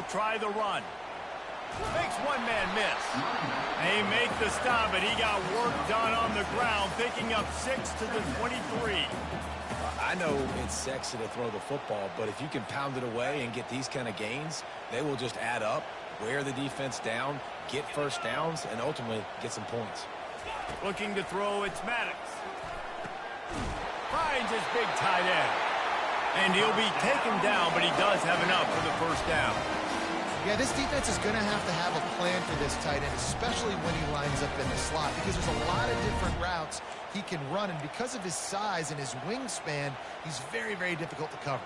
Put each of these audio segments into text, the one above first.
try the run. Makes one man miss. They make the stop, but he got work done on the ground, picking up 6 to the 23. I know it's sexy to throw the football, but if you can pound it away and get these kind of gains, they will just add up, wear the defense down, get first downs, and ultimately get some points. Looking to throw, it's Maddox. Finds his big tight end. And he'll be taken down, but he does have enough for the first down. Yeah, this defense is going to have a plan for this tight end, especially when he lines up in the slot, because there's a lot of different routes he can run, and because of his size and his wingspan, he's very, very difficult to cover.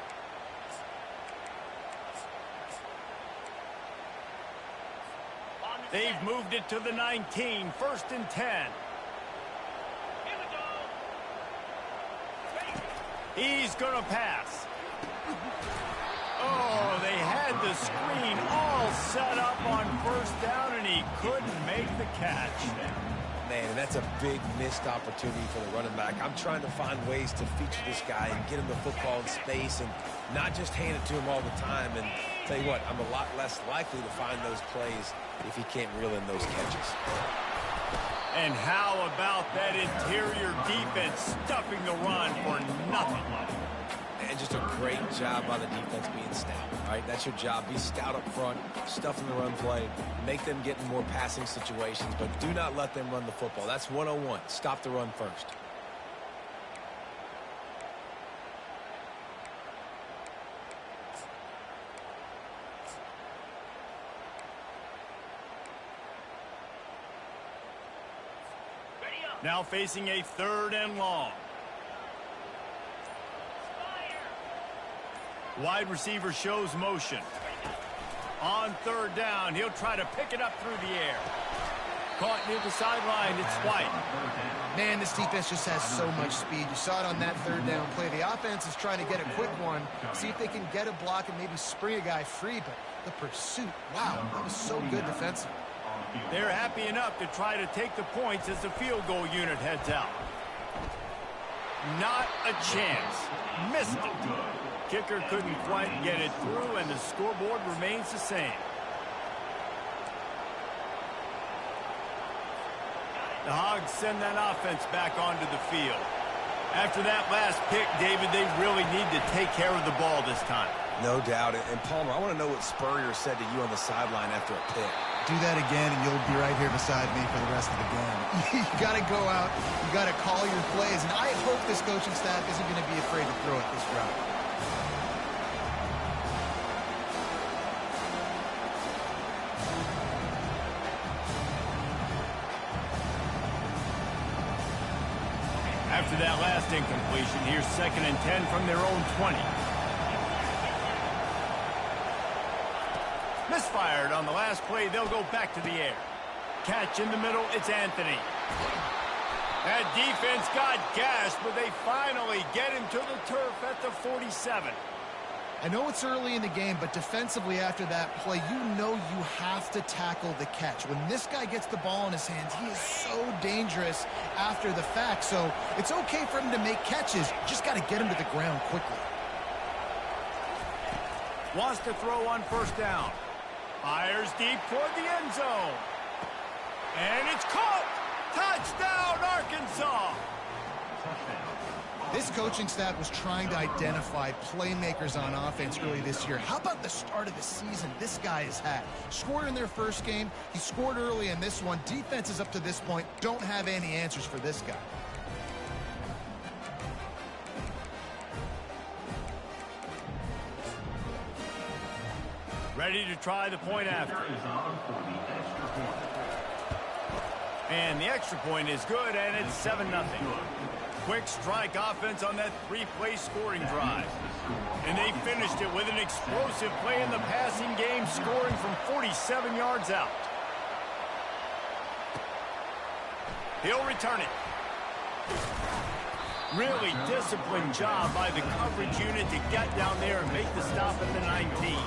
They've moved it to the 19, 1st and 10. He's going to pass. Oh, they had the screen all set up on first down, and he couldn't make the catch. Man, and that's a big missed opportunity for the running back. I'm trying to find ways to feature this guy and get him the football in space and not just hand it to him all the time. And tell you what, I'm a lot less likely to find those plays if he can't reel in those catches. And how about that interior defense stuffing the run for nothing? And just a great job by the defense being stout, right? That's your job. Be stout up front, stuff in the run play, make them get in more passing situations, but do not let them run the football. That's 101. Stop the run first. Now facing a 3rd and long. Wide receiver shows motion. On 3rd down, he'll try to pick it up through the air. Caught near the sideline, it's White. Man, this defense just has so much speed. You saw it on that 3rd down play. The offense is trying to get a quick one, see if they can get a block and maybe spring a guy free, but the pursuit, wow, that was so good defensively. They're happy enough to try to take the points as the field goal unit heads out. Not a chance. Missed it. Kicker couldn't quite get it through, and the scoreboard remains the same. The Hogs send that offense back onto the field. After that last pick, David, they really need to take care of the ball this time. No doubt. And Palmer, I want to know what Spurrier said to you on the sideline after a pick. Do that again, and you'll be right here beside me for the rest of the game. You got to go out. You got to call your plays, and I hope this coaching staff isn't going to be afraid to throw it this route. After that last incompletion, here's 2nd and 10 from their own 20. Misfired on the last play. They'll go back to the air. Catch in the middle. It's Anthony. That defense got gashed, but they finally get him to the turf at the 47. I know it's early in the game, but defensively after that play, you know you have to tackle the catch. When this guy gets the ball in his hands, he is so dangerous after the fact. So it's okay for him to make catches. Just got to get him to the ground quickly. Wants to throw on 1st down. Fires deep toward the end zone. And it's caught. Touchdown, Arkansas. This coaching staff was trying to identify playmakers on offense early this year. How about the start of the season this guy has had? Scored in their first game. He scored early in this one. Defenses up to this point don't have any answers for this guy. Ready to try the point after. And the extra point is good, and it's 7-0. Quick strike offense on that 3-play scoring drive. And they finished it with an explosive play in the passing game, scoring from 47 yards out. He'll return it. Really disciplined job by the coverage unit to get down there and make the stop at the 19.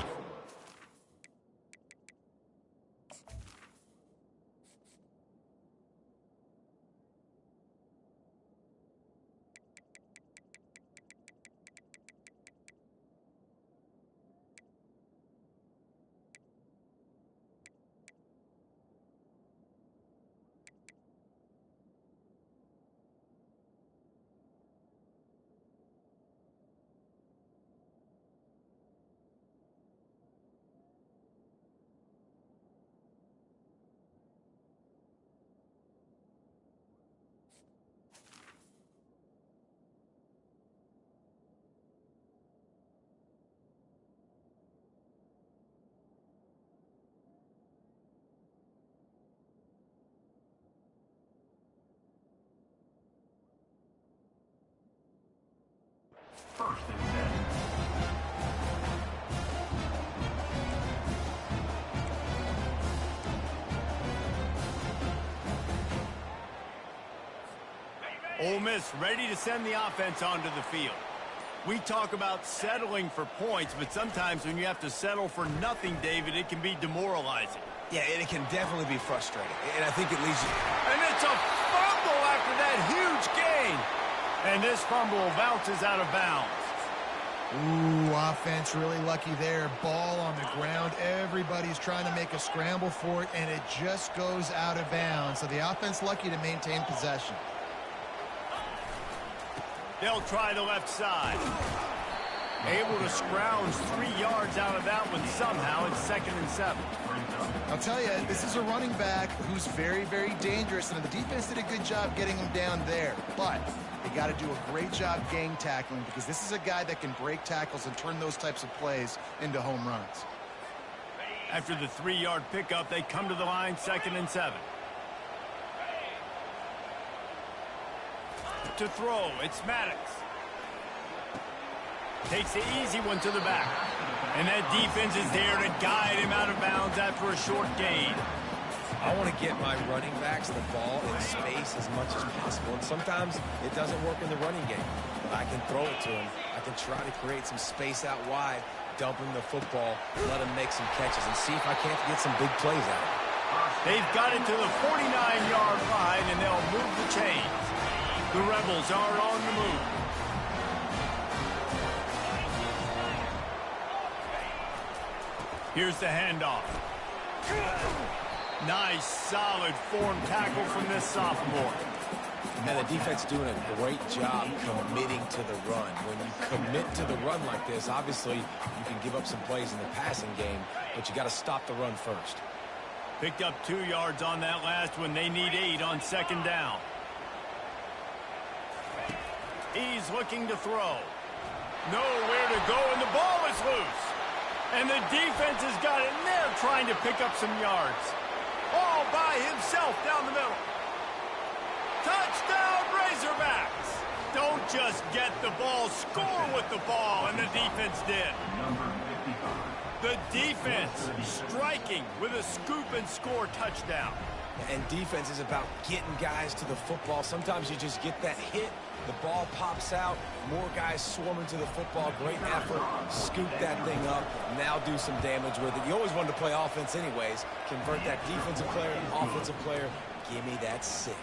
Ole Miss ready to send the offense onto the field. We talk about settling for points, but sometimes when you have to settle for nothing, David, it can be demoralizing. Yeah, and it can definitely be frustrating. And I think it leads you... And it's a fumble after that huge gain. And this fumble bounces out of bounds. Ooh, offense really lucky there. Ball on the ground. Everybody's trying to make a scramble for it, and it just goes out of bounds. So the offense lucky to maintain possession. They'll try the left side. Able to scrounge 3 yards out of that one somehow. It's 2nd and 7. I'll tell you, this is a running back who's very, very dangerous, and the defense did a good job getting him down there. But they got to do a great job gang tackling because this is a guy that can break tackles and turn those types of plays into home runs. After the 3-yard pickup, they come to the line, 2nd and 7. To throw, it's Maddox. Takes the easy one to the back. And that defense is there to guide him out of bounds after a short gain. I want to get my running backs the ball in space as much as possible. And sometimes it doesn't work in the running game. But I can throw it to him. I can try to create some space out wide, dump him the football, let him make some catches, and see if I can't get some big plays out of it. They've got it to the 49-yard line, and they'll move the chains. The Rebels are on the move. Here's the handoff. Nice, solid form tackle from this sophomore. And the defense doing a great job committing to the run. When you commit to the run like this, obviously you can give up some plays in the passing game, but you got to stop the run first. Picked up 2 yards on that last one. They need 8 on 2nd down. He's looking to throw. Nowhere to go, and the ball is loose. And the defense has got it, and they're trying to pick up some yards. All by himself down the middle. Touchdown, Razorbacks! Don't just get the ball, score with the ball, and the defense did. The defense striking with a scoop and score touchdown. And defense is about getting guys to the football. Sometimes you just get that hit, the ball pops out, more guys swarming to the football. Great effort, scoop that thing up, now do some damage with it. You always wanted to play offense anyways. Convert that defensive player, offensive player. Give me that 6.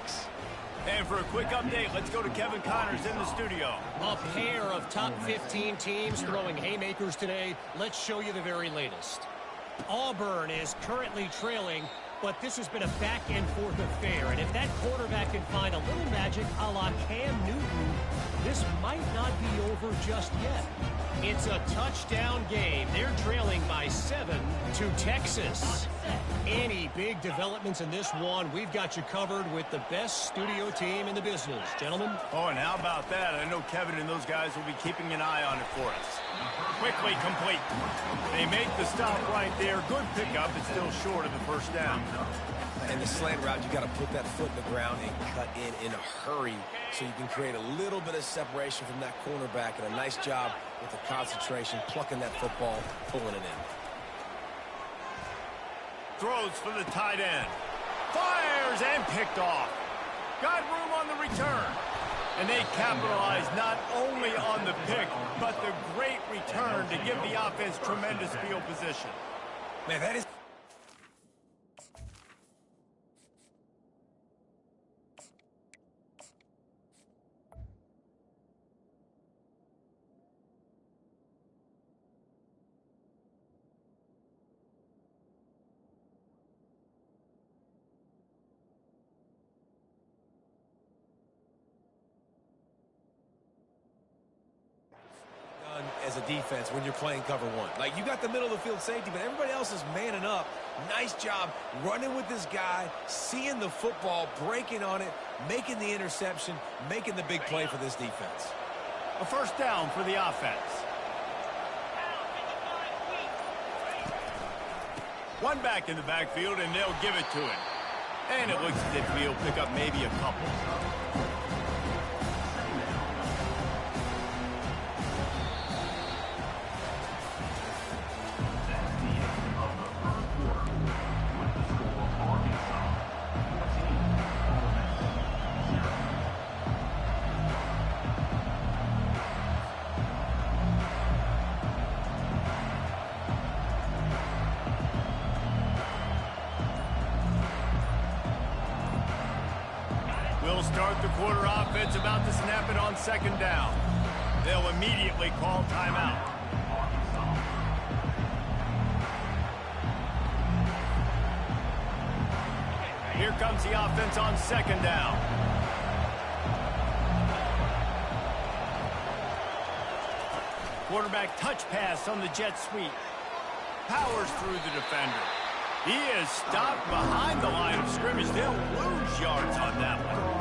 And for a quick update, let's go to Kevin Connors in the studio. A pair of top 15 teams throwing haymakers today. Let's show you the very latest. Auburn is currently trailing, but this has been a back-and-forth affair. And if that quarterback can find a little magic a la Cam Newton, this might not be over just yet. It's a touchdown game. They're trailing by 7 to Texas. Any big developments in this one, we've got you covered with the best studio team in the business. Gentlemen? Oh, and how about that? I know Kevin and those guys will be keeping an eye on it for us. Quickly complete. They make the stop right there. Good pickup. It's still short of the first down. And the slant route, you got to put that foot in the ground and cut in a hurry so you can create a little bit of separation from that cornerback. And a nice job with the concentration, plucking that football, pulling it in. Throws for the tight end. Fires and picked off. Got room on the return. And they capitalize not only on the pick, but the great return to give the offense tremendous field position. Man, that is... as a defense when you're playing cover 1. Like, you got the middle of the field safety, but everybody else is manning up. Nice job running with this guy, seeing the football, breaking on it, making the interception, making the big play for this defense. A first down for the offense. One back in the backfield, and they'll give it to him. And it looks as if he'll pick up maybe a couple. They'll start the quarter offense, about to snap it on second down. They'll immediately call timeout. Here comes the offense on second down. Quarterback touch pass on the jet sweep. Powers through the defender. He is stopped behind the line of scrimmage. They'll lose yards on that one.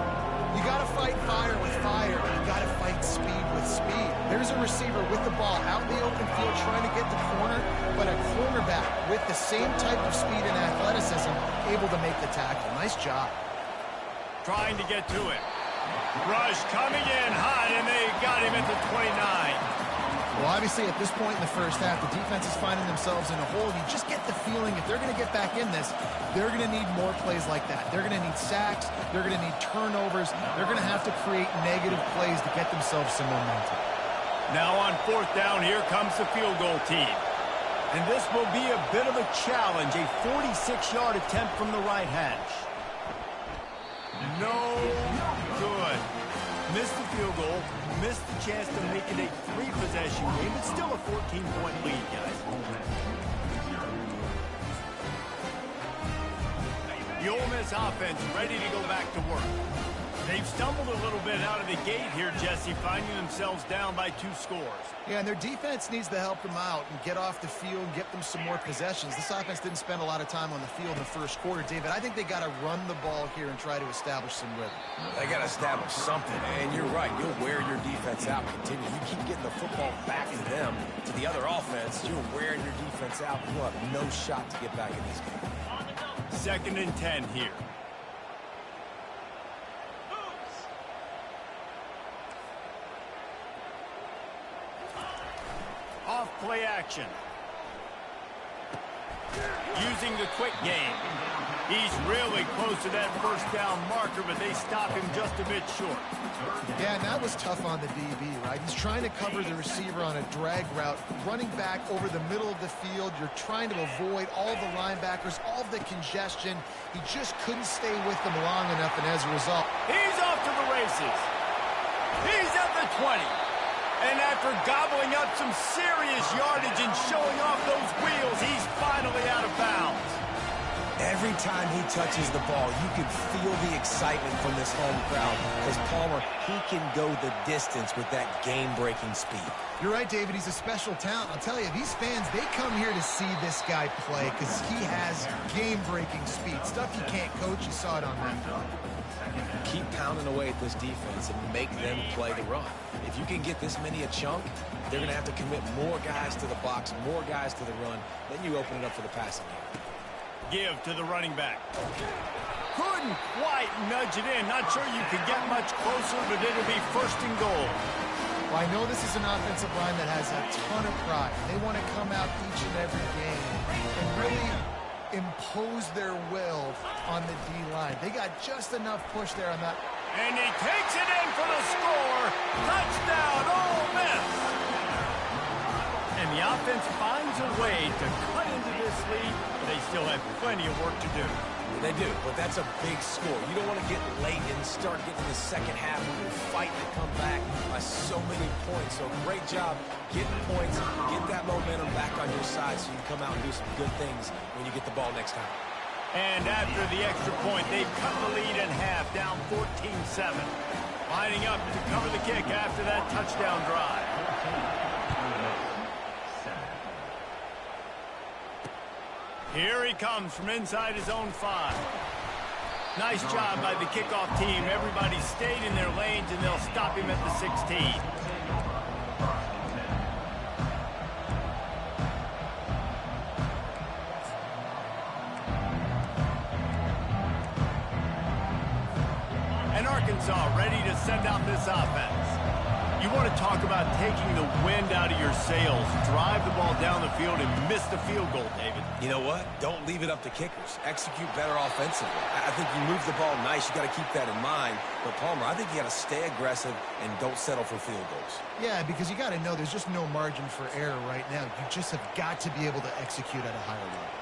You got to fight fire with fire. You got to fight speed with speed. There's a receiver with the ball out in the open field trying to get the corner, but a cornerback with the same type of speed and athleticism able to make the tackle. Nice job. Trying to get to it. Rush coming in hot, and they got him at the 29. Well, obviously, at this point in the first half, the defense is finding themselves in a hole. You just get the feeling if they're going to get back in this, they're going to need more plays like that. They're going to need sacks. They're going to need turnovers. They're going to have to create negative plays to get themselves some momentum. Now on fourth down, here comes the field goal team. And this will be a bit of a challenge, a 46-yard attempt from the right hash. No good. Missed the field goal, missed the chance to make it a three-possession game. It's still a 14-point lead, guys. The Ole Miss offense ready to go back to work. They've stumbled a little bit out of the gate here, Jesse, finding themselves down by 2 scores. Yeah, and their defense needs to help them out and get off the field and get them some more possessions. This offense didn't spend a lot of time on the field in the first quarter, David. I think they got to run the ball here and try to establish some rhythm. They got to establish something, and you're right. You'll wear your defense out. Continue. You keep getting the football back to them, to the other offense. You're wearing your defense out. You'll have no shot to get back in this game. 2nd and 10 here. Off play action. Using the quick game. He's really close to that first down marker, but they stop him just a bit short. Yeah, and that was tough on the DB, right? He's trying to cover the receiver on a drag route, running back over the middle of the field. You're trying to avoid all the linebackers, all the congestion. He just couldn't stay with them long enough, and as a result, he's off to the races. He's at the 20. And after gobbling up some serious yardage and showing off those wheels, he's finally out of bounds. Every time he touches the ball, you can feel the excitement from this home crowd. Because Palmer, he can go the distance with that game-breaking speed. You're right, David. He's a special talent. I'll tell you, these fans, they come here to see this guy play because he has game-breaking speed. Stuff you can't coach. You saw it on that play. Keep pounding away at this defense and make them play the run. If you can get this many a chunk, they're going to have to commit more guys to the box, more guys to the run. Then you open it up for the passing game. Give to the running back. Couldn't quite nudge it in. Not sure you could get much closer, but it'll be 1st and goal. Well, I know this is an offensive line that has a ton of pride. They want to come out each and every game and really impose their will on the D-line. They got just enough push there on that. And he takes it in for the score. Touchdown, Ole Miss. And the offense finds a way to cut into this lead, but they still have plenty of work to do. They do, but that's a big score. You don't want to get late and start getting the second half when you're fighting to come back by so many points. So great job getting points, get that momentum back on your side so you can come out and do some good things when you get the ball next time. And after the extra point, they've cut the lead in half, down 14-7. Lining up to cover the kick after that touchdown drive. Here he comes from inside his own 5. Nice job by the kickoff team. Everybody stayed in their lanes, and they'll stop him at the 16. And Arkansas ready to send out this offense. You want to talk about taking the wind out of your sails. Drive the ball down the field and miss the field goal, David. You know what? Don't leave it up to kickers. Execute better offensively. I think you move the ball nice. You got to keep that in mind. But, Palmer, I think you got to stay aggressive and don't settle for field goals. Yeah, because you got to know there's just no margin for error right now. You just have got to be able to execute at a higher level.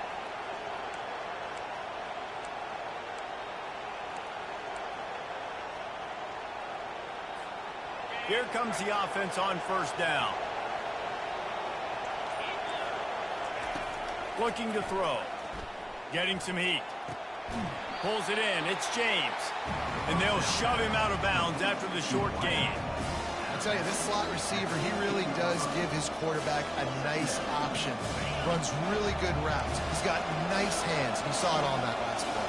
Here comes the offense on first down. Looking to throw. Getting some heat. Pulls it in. It's James. And they'll shove him out of bounds after the short gain. I'll tell you, this slot receiver, he really does give his quarterback a nice option. Runs really good routes. He's got nice hands. You saw it on that last play.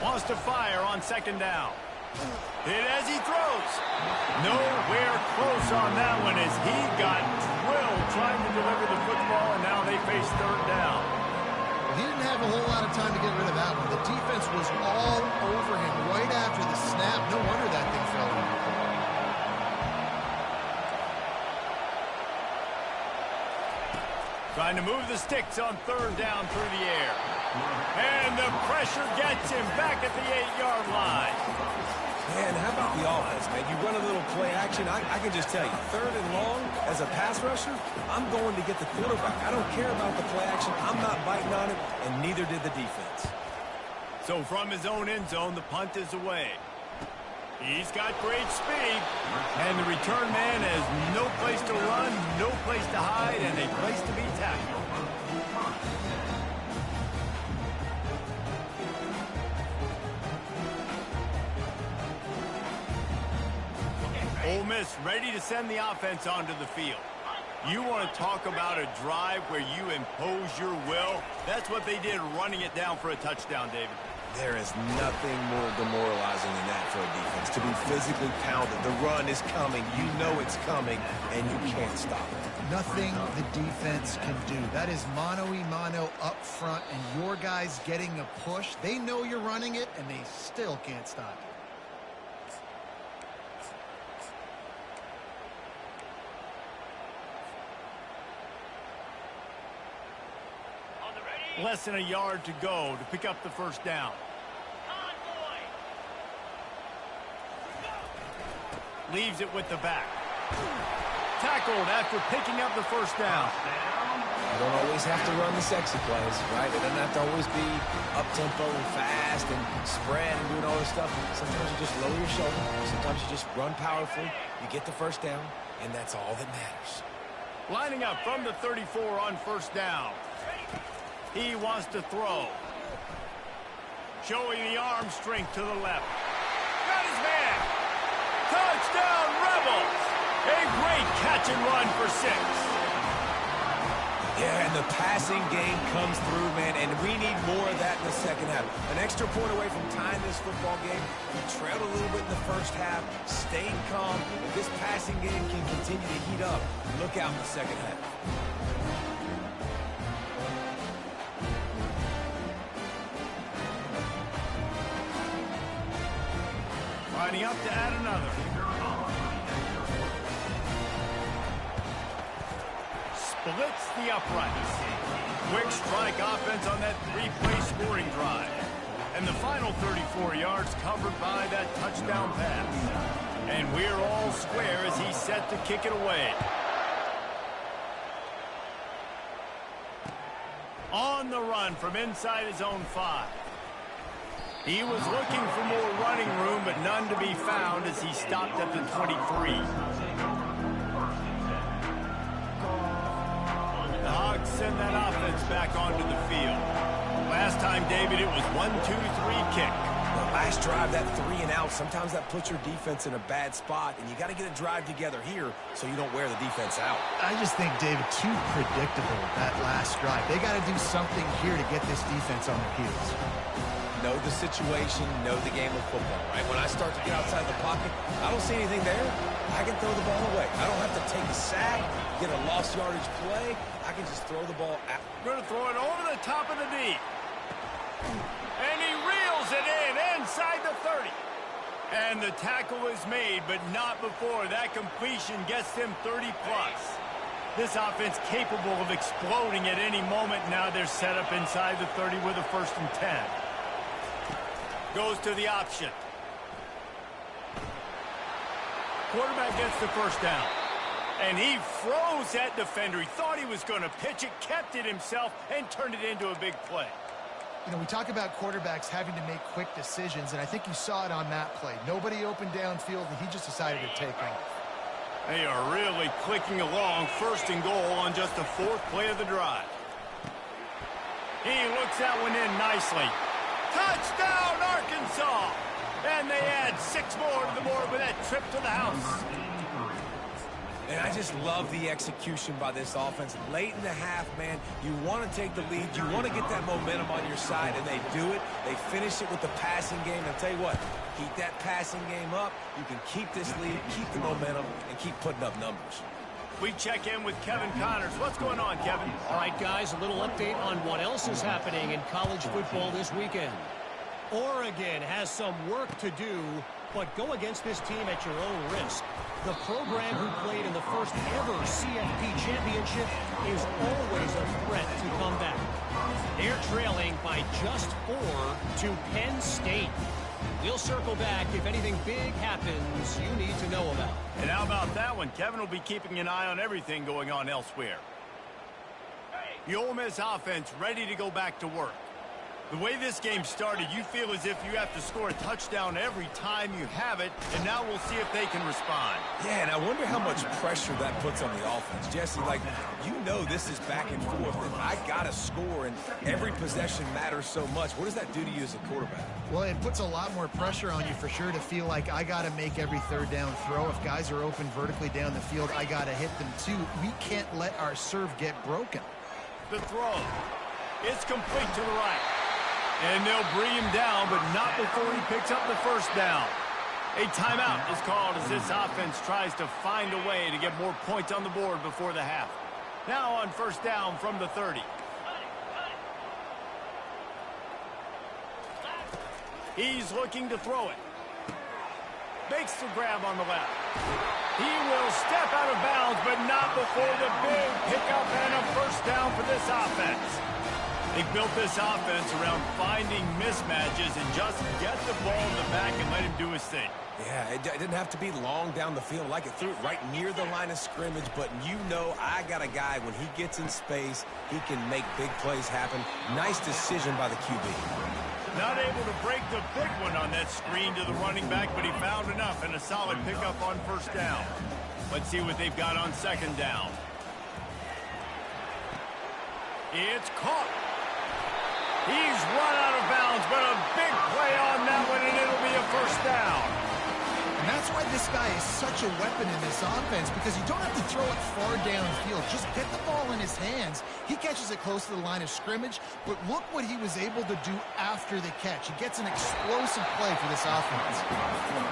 Wants to fire on second down. Hit as he throws. Nowhere close on that one as he got drilled trying to deliver the football, and now they face third down. Well, he didn't have a whole lot of time to get rid of that one. The defense was all over him right after the snap. No wonder that thing fell in. Trying to move the sticks on third down through the air. And the pressure gets him back at the 8-yard line. Man, how about the offense, man? You run a little play action. I can just tell you, third and long, as a pass rusher, I'm going to get the quarterback. I don't care about the play action. I'm not biting on it, and neither did the defense. So from his own end zone, the punt is away. He's got great speed, and the return man has no place to run, no place to hide, and a place to be tackled. Ole Miss ready to send the offense onto the field. You want to talk about a drive where you impose your will? That's what they did running it down for a touchdown, David. There is nothing more demoralizing than that for a defense, to be physically pounded. The run is coming. You know it's coming, and you can't stop it. Nothing the defense can do. That is mano-a-mano up front, and your guys getting a push. They know you're running it, and they still can't stop it. Less than a yard to go to pick up the first down. Leaves it with the back. Tackled after picking up the first down. You don't always have to run the sexy plays, right? It doesn't have to always be up-tempo and fast and spread and doing all this stuff. Sometimes you just lower your shoulder. Sometimes you just run powerfully. You get the first down, and that's all that matters. Lining up from the 34 on first down. He wants to throw. Showing the arm strength to the left. Got his man. Touchdown, Rebels. A great catch and run for 6. Yeah, and the passing game comes through, man, and we need more of that in the second half. An extra point away from tying this football game. We trailed a little bit in the first half, stayed calm. If this passing game can continue to heat up, look out in the second half. Lining up to add another. Splits the uprights. Quick strike offense on that 3-play scoring drive. And the final 34 yards covered by that touchdown pass. And we're all square as he's set to kick it away. On the run from inside his own 5. He was looking for more running room, but none to be found as he stopped at the 23. The Hogs send that offense back onto the field. Last time, David, it was 1-2-3 kick. The last drive, that 3 and out, sometimes that puts your defense in a bad spot, and you got to get a drive together here so you don't wear the defense out. I just think, David, too predictable, that last drive. They got to do something here to get this defense on their heels. Know the situation, know the game of football, right? When I start to get outside the pocket, I don't see anything there. I can throw the ball away. I don't have to take a sack, get a lost yardage play. I can just throw the ball out. Going to throw it over the top of the deep. And he reels it in inside the 30. And the tackle is made, but not before that completion gets them 30+. This offense capable of exploding at any moment. Now they're set up inside the 30 with a 1st and 10. Goes to the option. Quarterback gets the first down. And he froze that defender. He thought he was going to pitch it, kept it himself, and turned it into a big play. You know, we talk about quarterbacks having to make quick decisions, and I think you saw it on that play. Nobody opened downfield, and he just decided to take off. They are really clicking along, 1st and goal on just the 4th play of the drive. He looks that one in nicely. Touchdown, Arkansas! And they add 6 more to the board with that trip to the house. And I just love the execution by this offense. Late in the half, man, you want to take the lead. You want to get that momentum on your side, and they do it. They finish it with the passing game. I'll tell you what, keep that passing game up. You can keep this lead, keep the momentum, and keep putting up numbers. We check in with Kevin Connors. What's going on, Kevin? All right, guys, a little update on what else is happening in college football this weekend. Oregon has some work to do, but go against this team at your own risk. The program who played in the first ever CFB championship is always a threat to come back. They're trailing by just 4 to Penn State. We'll circle back if anything big happens you need to know about. And how about that one? Kevin will be keeping an eye on everything going on elsewhere. The Ole Miss offense ready to go back to work. The way this game started, you feel as if you have to score a touchdown every time you have it, and now we'll see if they can respond. Yeah, and I wonder how much pressure that puts on the offense. Jesse, like, you know this is back and forth, and I got to score, and every possession matters so much. What does that do to you as a quarterback? Well, it puts a lot more pressure on you for sure to feel like I got to make every 3rd down throw. If guys are open vertically down the field, I got to hit them too. We can't let our serve get broken. The throw. It's complete to the right. And they'll bring him down, but not before he picks up the 1st down. A timeout is called as this offense tries to find a way to get more points on the board before the half. Now on 1st down from the 30. He's looking to throw it. Makes the grab on the left. He will step out of bounds, but not before the big pickup and a 1st down for this offense. They built this offense around finding mismatches and just get the ball in the back and let him do his thing. Yeah, it didn't have to be long down the field. Like, it threw it right near the line of scrimmage, but you know I got a guy, when he gets in space, he can make big plays happen. Nice decision by the QB. Not able to break the big one on that screen to the running back, but he found enough and a solid pickup on 1st down. Let's see what they've got on 2nd down. It's caught. He's run out of bounds, but a big play on that one, and it'll be a 1st down. And that's why this guy is such a weapon in this offense, because you don't have to throw it far downfield. Just get the ball in his hands. He catches it close to the line of scrimmage, but look what he was able to do after the catch. He gets an explosive play for this offense.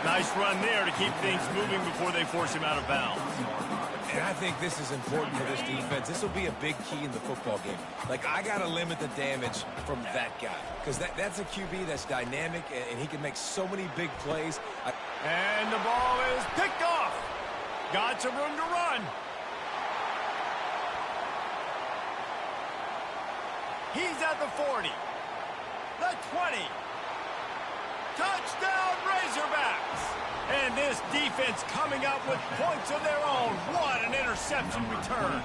Nice run there to keep things moving before they force him out of bounds. And I think this is important for this defense. This will be a big key in the football game. Like, I got to limit the damage from that guy, because that's a QB that's dynamic, and he can make so many big plays. And the ball is picked off. Got some room to run. He's at the 40. The 20. Touchdown, Razorbacks. And this defense coming up with points of their own. What an interception return.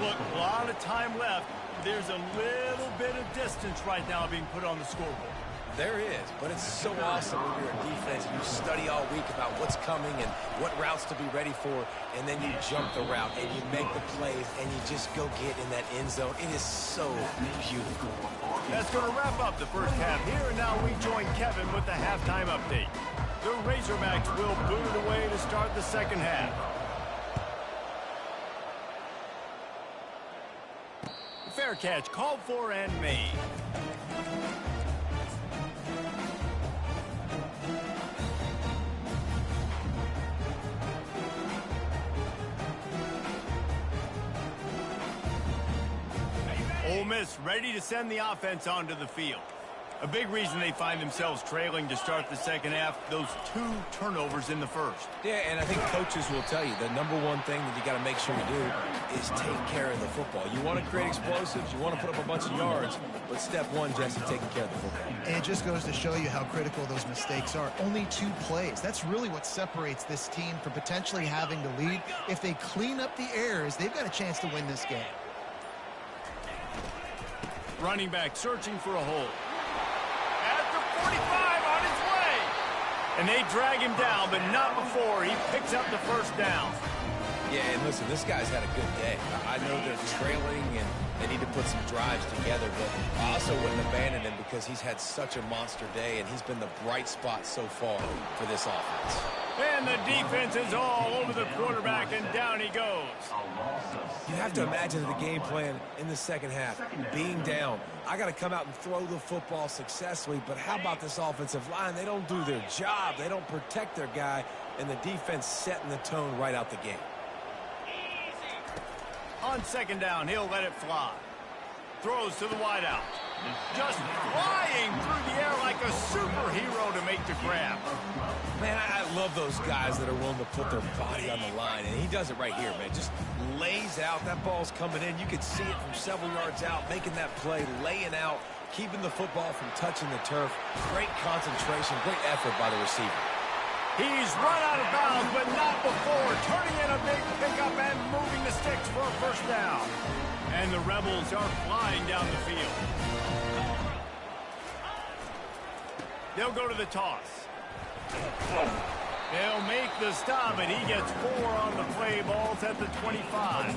Look, a lot of time left. There's a little bit of distance right now being put on the scoreboard. There is, but it's so awesome when you're a defense and you study all week about what's coming and what routes to be ready for, and then you jump the route and you make the plays and you just go get in that end zone. It is so beautiful. That's going to wrap up the 1st half here, and now we join Kevin with the halftime update. The Razorbacks will boot it away to start the 2nd half. Fair catch called for and made. Ole Miss ready to send the offense onto the field. A big reason they find themselves trailing to start the 2nd half, those 2 turnovers in the 1st. Yeah, and I think coaches will tell you the #1 thing that you got to make sure you do is take care of the football. You want to create explosives, you want to put up a bunch of yards, but step 1, Jesse, taking care of the football. And it just goes to show you how critical those mistakes are. Only 2 plays. That's really what separates this team from potentially having to lead. If they clean up the errors, they've got a chance to win this game. Running back searching for a hole. At the 45 on his way. And they drag him down, but not before he picks up the first down. Yeah, and listen, this guy's had a good day. I know they're trailing and they need to put some drives together, but I also wouldn't abandon him because he's had such a monster day, and he's been the bright spot so far for this offense. And the defense is all over the quarterback, and down he goes. You have to imagine the game plan in the second half, being down. I got to come out and throw the football successfully, but how about this offensive line? They don't do their job. They don't protect their guy, and the defense setting the tone right out the gate. On second down, he'll let it fly. Throws to the wideout. Just flying through the air like a superhero to make the grab. Man, I love those guys that are willing to put their body on the line, and he does it right here, man. Just lays out. That ball's coming in. You can see it from several yards out, making that play, laying out, keeping the football from touching the turf. Great concentration, great effort by the receiver. He's run out of bounds, but not before turning in a big pickup and moving the sticks for a first down. And the Rebels are flying down the field. They'll go to the toss. They'll make the stop, and he gets 4 on the play. Ball's at the 25.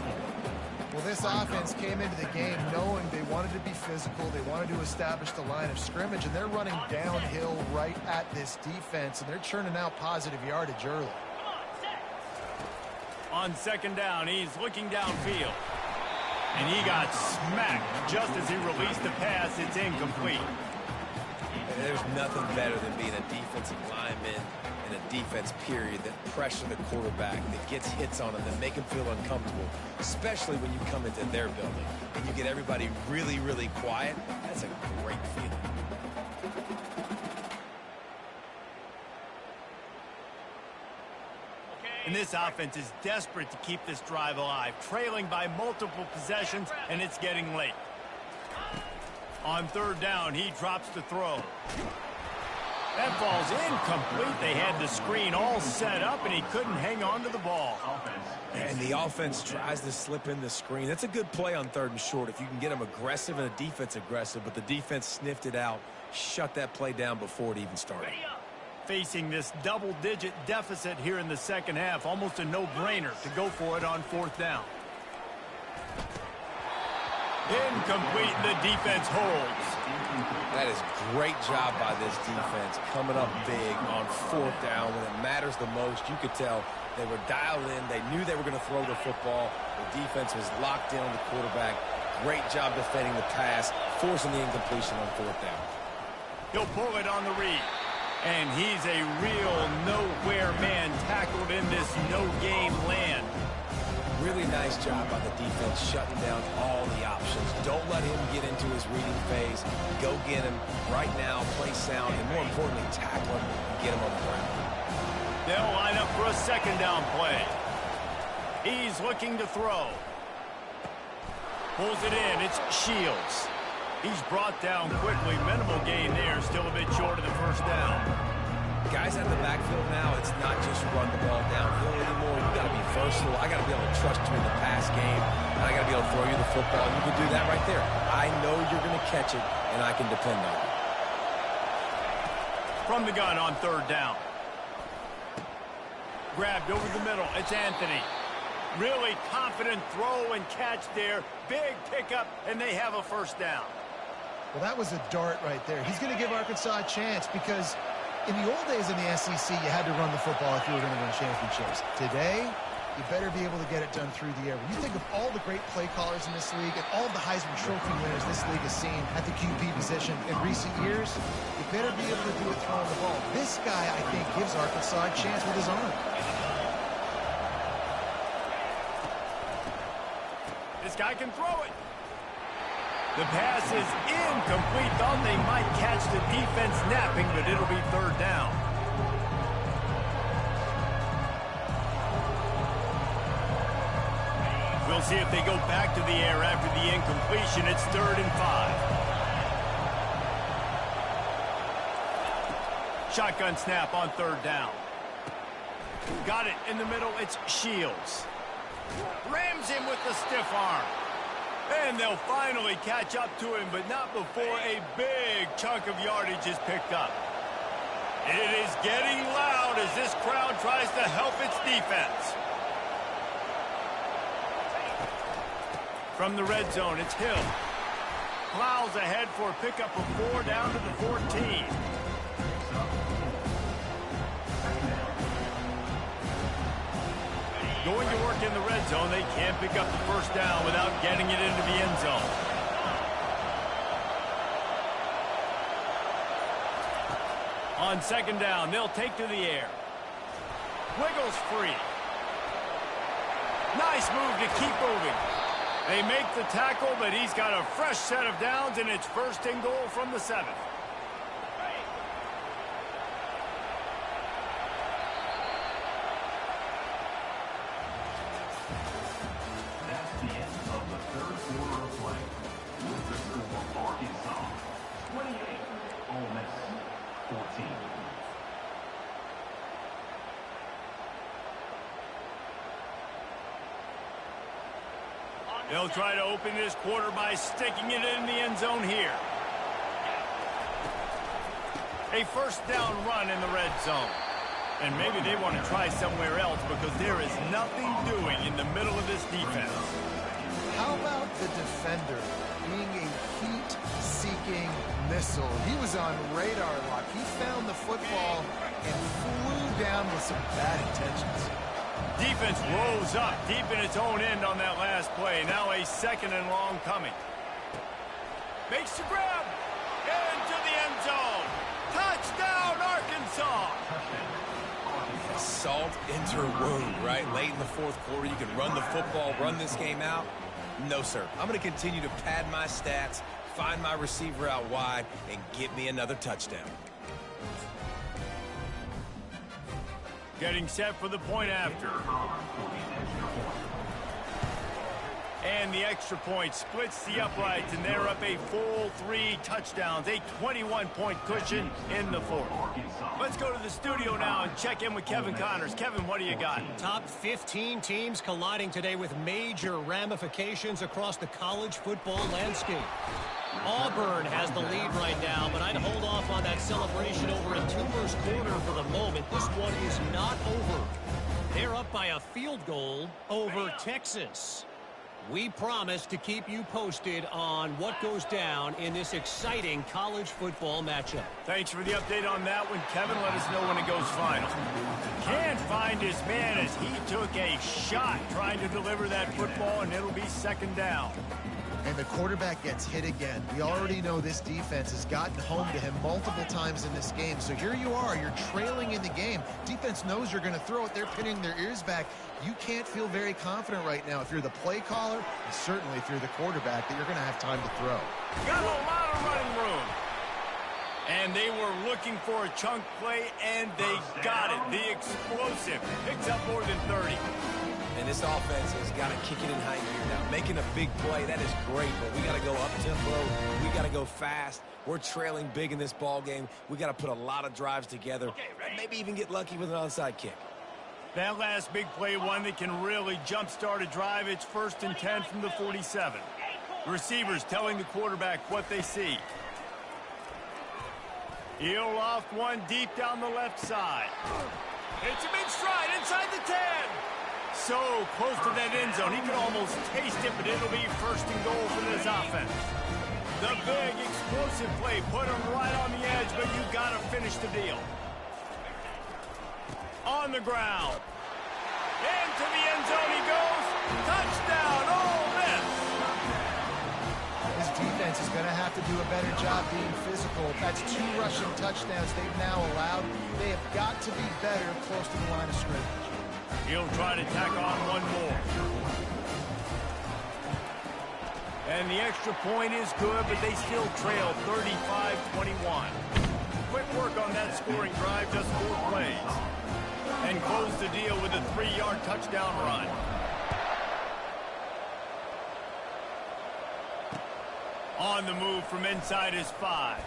Well, this offense came into the game knowing they wanted to be physical. They wanted to establish the line of scrimmage, and they're running downhill right at this defense, and they're churning out positive yardage early. On second down, he's looking downfield. And he got smacked just as he released the pass. It's incomplete. There's nothing better than being a defensive lineman and a defense period that pressure the quarterback, that gets hits on him, that make him feel uncomfortable, especially when you come into their building and you get everybody really, really quiet. That's a great feeling. And this offense is desperate to keep this drive alive, trailing by multiple possessions, and it's getting late. On third down, he drops the throw. That ball's incomplete. They had the screen all set up, and he couldn't hang on to the ball. And the offense tries to slip in the screen. That's a good play on third and short if you can get them aggressive and a defense aggressive, but the defense sniffed it out, shut that play down before it even started. Facing this double-digit deficit here in the second half, almost a no-brainer to go for it on fourth down. Incomplete. The defense holds. That is great job by this defense, coming up big on fourth down when it matters the most. You could tell they were dialed in. They knew they were going to throw the football. The defense was locked in on the quarterback. Great job defending the pass, forcing the incompletion on fourth down. He'll pull it on the read. And he's a real nowhere man tackled in this no-game land. Really nice job by the defense shutting down all the options. Don't let him get into his reading phase. Go get him right now, play sound, and more importantly, tackle him and get him on the ground. They'll line up for a second down play. He's looking to throw. Pulls it in. It's Shields. He's brought down quickly. Minimal gain there. Still a bit short of the first down. Guys at the backfield now, it's not just run the ball downhill anymore. You got to be versatile. I got to be able to trust you in the pass game, and I got to be able to throw you the football. You can do that right there. I know you're going to catch it, and I can depend on it. From the gun on third down. Grabbed over the middle. It's Anthony. Really confident throw and catch there. Big pickup, and they have a first down. Well, that was a dart right there. He's going to give Arkansas a chance because in the old days in the SEC, you had to run the football if you were going to win championships. Today, you better be able to get it done through the air. When you think of all the great play callers in this league and all the Heisman Trophy winners this league has seen at the QB position in recent years, you better be able to do it throwing the ball. This guy, I think, gives Arkansas a chance with his arm. This guy can throw it. The pass is incomplete. Thought they might catch the defense napping, but it'll be third down. We'll see if they go back to the air after the incompletion. It's 3rd and 5. Shotgun snap on third down. Got it in the middle. It's Shields. Rams him with the stiff arm. And they'll finally catch up to him, but not before a big chunk of yardage is picked up. It is getting loud as this crowd tries to help its defense. From the red zone, it's Hill. Plows ahead for a pickup of 4 down to the 14. Going to work in the red zone, they can't pick up the first down without getting it into the end zone. On second down, they'll take to the air. Wiggles free. Nice move to keep moving. They make the tackle, but he's got a fresh set of downs, and it's first and goal from the 7. That's the end of the third quarter of play. With the score, Arkansas 28, Ole Miss 14. They'll try to open this quarter by sticking it in the end zone here. A first down run in the red zone. And maybe they want to try somewhere else because there is nothing doing in the middle of this defense. How about the defender being a heat-seeking missile? He was on radar lock. He found the football and flew down with some bad intentions. Defense rose up deep in its own end on that last play. Now a second and long coming. Makes the grab. Into the end zone. Touchdown, Arkansas. Salt into a wound, right? Late in the fourth quarter, you can run the football, run this game out. No, sir. I'm going to continue to pad my stats, find my receiver out wide, and get me another touchdown. Getting set for the point after. And the extra point splits the uprights, and they're up a full 3 touchdowns, a 21-point cushion in the fourth. Let's go to the studio now and check in with Kevin Connors. Kevin, what do you got? Top 15 teams colliding today with major ramifications across the college football landscape. Auburn has the lead right now, but I'd hold off on that celebration over a Tumors corner for the moment. This one is not over. They're up by a field goal over Texas. We promise to keep you posted on what goes down in this exciting college football matchup. Thanks for the update on that one, Kevin. Let us know when it goes final. Can't find his man as he took a shot trying to deliver that football, and it'll be second down. And the quarterback gets hit again. We already know this defense has gotten home to him multiple times in this game. So here you are, you're trailing in the game. Defense knows you're going to throw it. They're pinning their ears back. You can't feel very confident right now if you're the play caller, and certainly if you're the quarterback, that you're going to have time to throw. Got a lot of running room. And they were looking for a chunk play, and they got it. The explosive picks up more than 30. And this offense has got to kick it in high gear now. Making a big play, that is great, but we got to go up-tempo. We got to go fast. We're trailing big in this ball game. We got to put a lot of drives together, and maybe even get lucky with an onside kick. That last big play, one that can really jumpstart a drive. It's 1st and 10 from the 47. The receivers telling the quarterback what they see. He'll loft one deep down the left side. It's him in stride inside the 10. So close to that end zone. He could almost taste it, but it'll be 1st and goal for this offense. The big explosive play put him right on the edge, but you got to finish the deal. On the ground. Into the end zone he goes. Touchdown, Ole Miss. This defense is going to have to do a better job being physical. That's 2 rushing touchdowns they've now allowed. They have got to be better close to the line of scrimmage. He'll try to tack on one more. And the extra point is good, but they still trail 35-21. Quick work on that scoring drive, just 4 plays. And close the deal with a 3-yard touchdown run. On the move from inside his 5.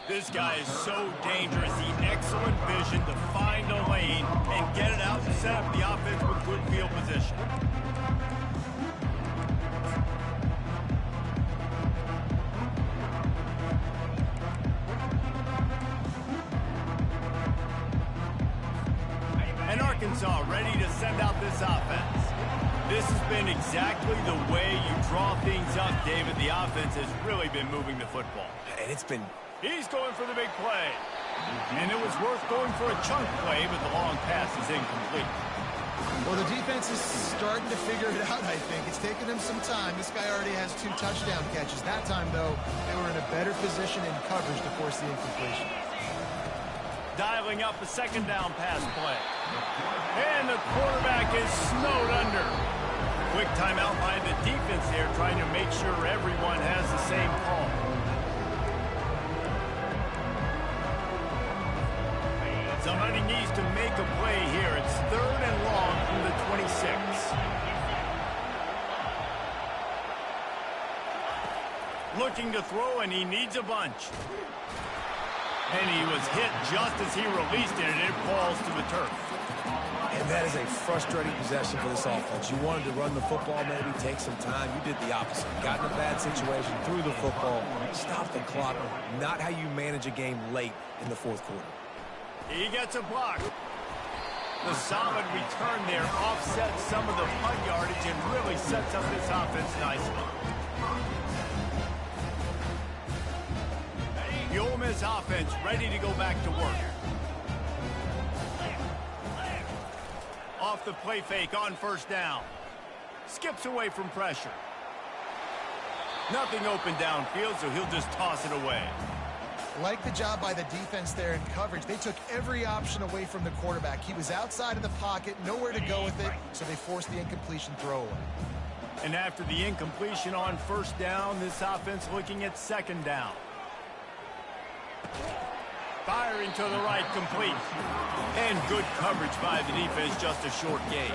This guy is so dangerous. The excellent vision to find a lane and get it out and set up the offense with good field position. Arkansas ready to send out this offense. This has been exactly the way you draw things up, David. The offense has really been moving the football. And it's been... He's going for the big play. And it was worth going for a chunk play, but the long pass is incomplete. Well, the defense is starting to figure it out, I think. It's taken them some time. This guy already has 2 touchdown catches. That time, though, they were in a better position in coverage to force the incompletion. Dialing up a second down pass play. And the quarterback is snowed under. Quick timeout by the defense there, trying to make sure everyone has the same call. Somebody needs to make a play here. It's 3rd and long from the 26. Looking to throw, and he needs a bunch. And he was hit just as he released it, and it falls to the turf. And that is a frustrating possession for this offense. You wanted to run the football, maybe take some time. You did the opposite. Got in a bad situation, threw the football, stopped the clock. Not how you manage a game late in the 4th quarter. He gets a block. The solid return there offsets some of the punt yardage and really sets up this offense nicely. The Ole Miss offense ready to go back to work. Off the play fake on 1st down. Skips away from pressure. Nothing open downfield, so he'll just toss it away. Like the job by the defense there in coverage. They took every option away from the quarterback. He was outside of the pocket, nowhere to go with it, so they forced the incompletion throwaway. And after the incompletion on 1st down, this offense looking at 2nd down. Firing to the right, complete. And good coverage by the defense, just a short gain.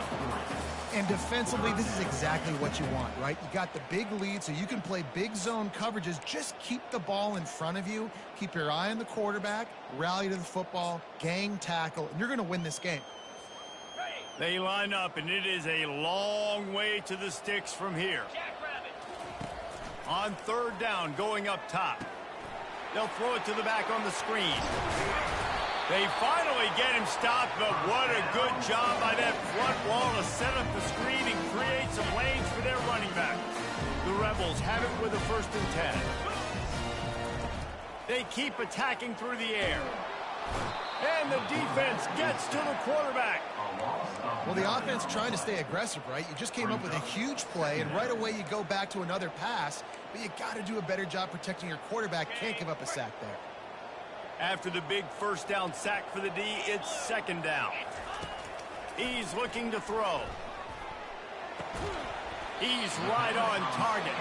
And defensively, this is exactly what you want, right? You got the big lead, so you can play big zone coverages. Just keep the ball in front of you. Keep your eye on the quarterback, rally to the football, gang tackle, and you're going to win this game. They line up, and it is a long way to the sticks from here. On 3rd down, going up top. They'll throw it to the back on the screen. They finally get him stopped, but what a good job by that front wall to set up the screen and create some lanes for their running back. The Rebels have it with a 1st and 10. They keep attacking through the air. And the defense gets to the quarterback. Well, the offense trying to stay aggressive, right? You just came up with a huge play, and right away you go back to another pass, but you got to do a better job protecting your quarterback. Can't give up a sack there. After the big 1st down sack for the D, it's 2nd down. He's looking to throw. He's right on target.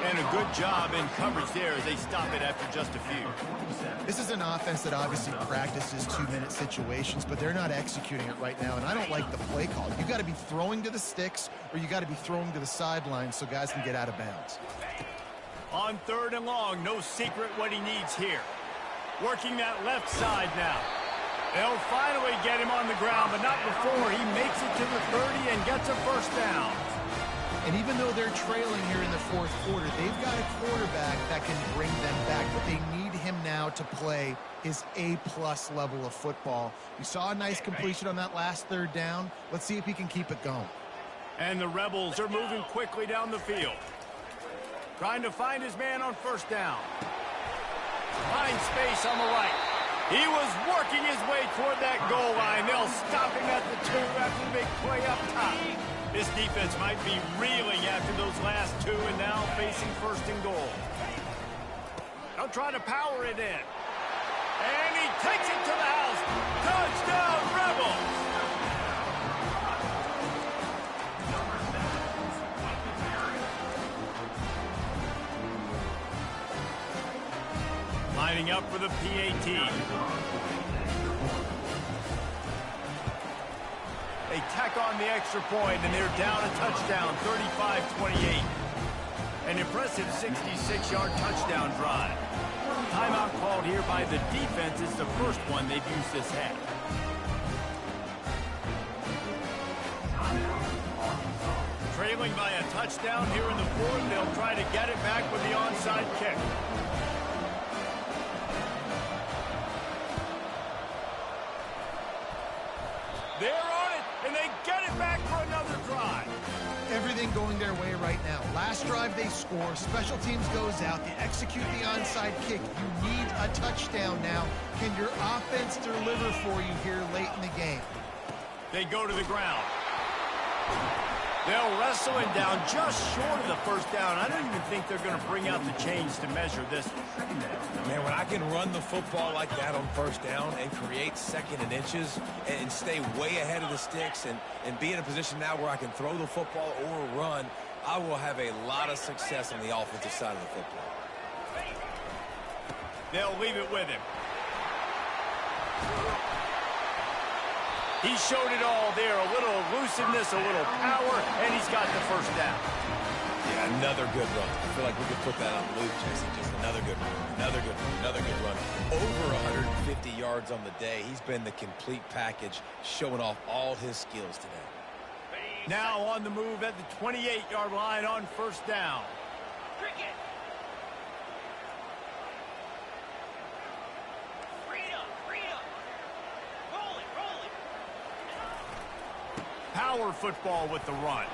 And a good job in coverage there as they stop it after just a few. This is an offense that obviously practices 2-minute situations, but they're not executing it right now, and I don't like the play call. You got to be throwing to the sticks, or you got to be throwing to the sidelines so guys can get out of bounds. On 3rd and long, no secret what he needs here. Working that left side now. They'll finally get him on the ground, but not before he makes it to the 30 and gets a 1st down. And even though they're trailing here in the 4th quarter, they've got a quarterback that can bring them back, but they need him now to play his A-plus level of football. You saw a nice completion on that last 3rd down. Let's see if he can keep it going. And the Rebels are moving quickly down the field. Trying to find his man on 1st down. Finds space on the right. He was working his way toward that goal line. They'll stop him at the 2 after the big play up top. This defense might be reeling after those last 2 and now facing 1st and goal. They'll try to power it in. And he takes it to the house. Touchdown, Rebels! Lining up for the PAT. They tack on the extra point, and they're down a touchdown, 35-28. An impressive 66-yard touchdown drive. Timeout called here by the defense is the first one they've used this half. Trailing by a touchdown here in the 4th, they'll try to get it back with the onside kick. They're on everything going their way right now. Last drive they score, special teams goes out, they execute the onside kick. You need a touchdown now. Can your offense deliver for you here late in the game? They go to the ground. They'll wrestle him down just short of the first down. I don't even think they're going to bring out the chains to measure this. Man, when I can run the football like that on first down and create second and inches and stay way ahead of the sticks and be in a position now where I can throw the football or run, I will have a lot of success on the offensive side of the football. They'll leave it with him. He showed it all there, a little elusiveness, a little power, and he's got the first down. Yeah, another good run. I feel like we could put that on loop, Jesse. Just another good run, another good run, another good run. Over 150 yards on the day. He's been the complete package, showing off all his skills today. Now on the move at the 28-yard line on first down. Power football with the run.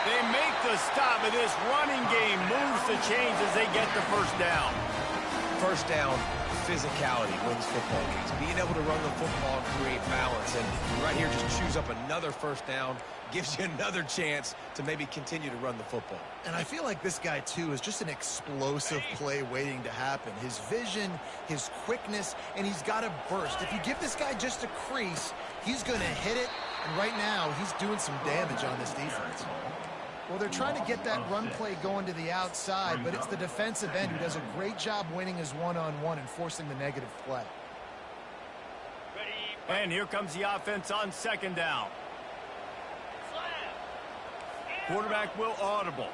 They make the stop, and this running game moves the chains as they get the first down. First down, physicality wins football games. Being able to run the football and create balance, and right here just chews up another first down, gives you another chance to maybe continue to run the football. And I feel like this guy, too, is just an explosive play waiting to happen. His vision, his quickness, and he's got a burst. If you give this guy just a crease, he's going to hit it, and right now he's doing some damage on this defense. Well, they're trying to get that run play going to the outside, but it's the defensive end who does a great job winning his one-on-one and forcing the negative play. And here comes the offense on second down. Quarterback will audible.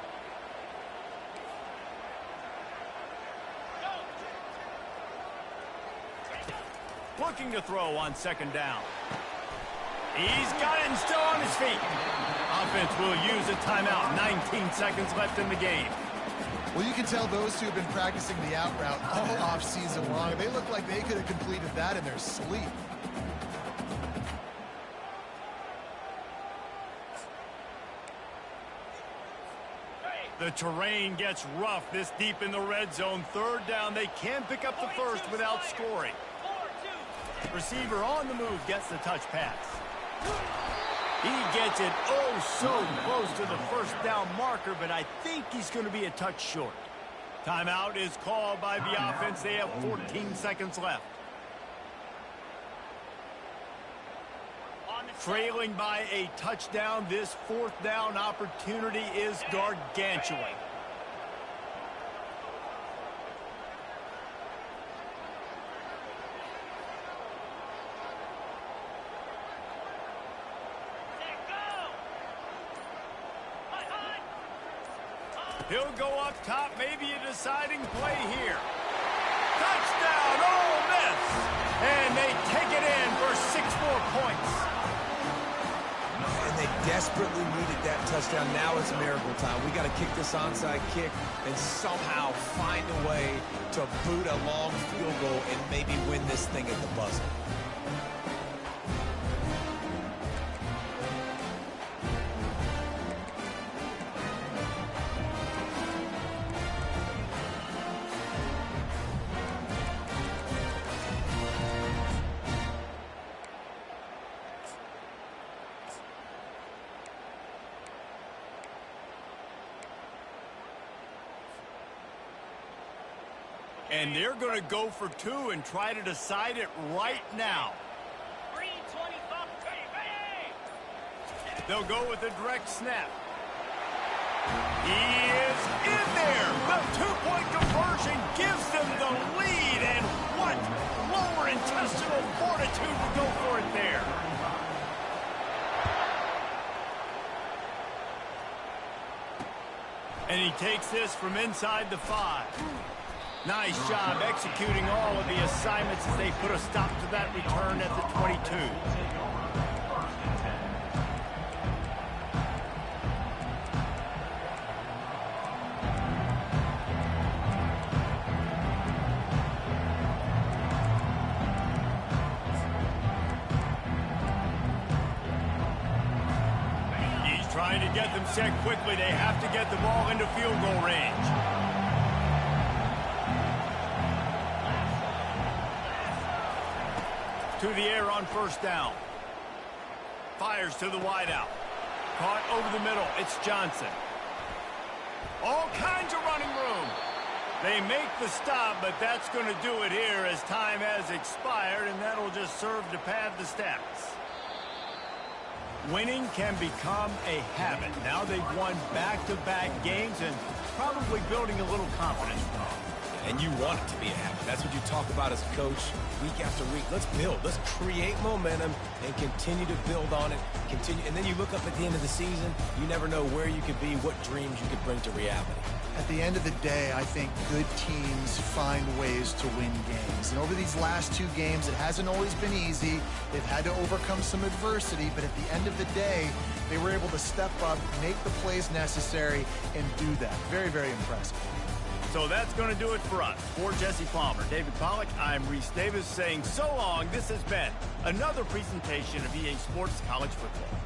Looking to throw on second down. He's got it and still on his feet. Offense will use a timeout. 19 seconds left in the game. Well, you can tell those two have been practicing the out route all off-season long. They look like they could have completed that in their sleep. The terrain gets rough this deep in the red zone. Third down, they can pick up the first without scoring. Receiver on the move gets the touch pass. He gets it oh so close to the first down marker, but I think he's going to be a touch short. Timeout is called by the offense. They have 14 seconds left. Trailing by a touchdown, this fourth down opportunity is gargantuan. He'll go up top, maybe a deciding play here. Touchdown, Ole Miss! And they take it in for 6 more points. And they desperately needed that touchdown. Now it's miracle time. We got to kick this onside kick and somehow find a way to boot a long field goal and maybe win this thing at the buzzer. And they're going to go for 2 and try to decide it right now. They'll go with a direct snap. He is in there. The 2-point conversion gives them the lead. And what lower intestinal fortitude to go for it there. And he takes this from inside the 5. Nice job executing all of the assignments as they put a stop to that return at the 22. get them set quickly. They have to get the ball into field goal range. To the air on first down. Fires to the wideout. Caught over the middle. It's Johnson. All kinds of running room. They make the stop, but that's going to do it here as time has expired, and that'll just serve to pad the stats. Winning can become a habit. Now they've won back-to-back games and probably building a little confidence. And you want it to be a habit. That's what you talk about as a coach week after week. Let's build. Let's create momentum and continue to build on it. Continue, and then you look up at the end of the season, you never know where you could be, what dreams you could bring to reality. At the end of the day, I think good teams find ways to win games. And over these last two games, it hasn't always been easy. They've had to overcome some adversity, but at the end of the day, they were able to step up, make the plays necessary, and do that. Very, very impressive. So that's going to do it for us. For Jesse Palmer, David Pollack, I'm Reese Davis saying so long. This has been another presentation of EA Sports College Football.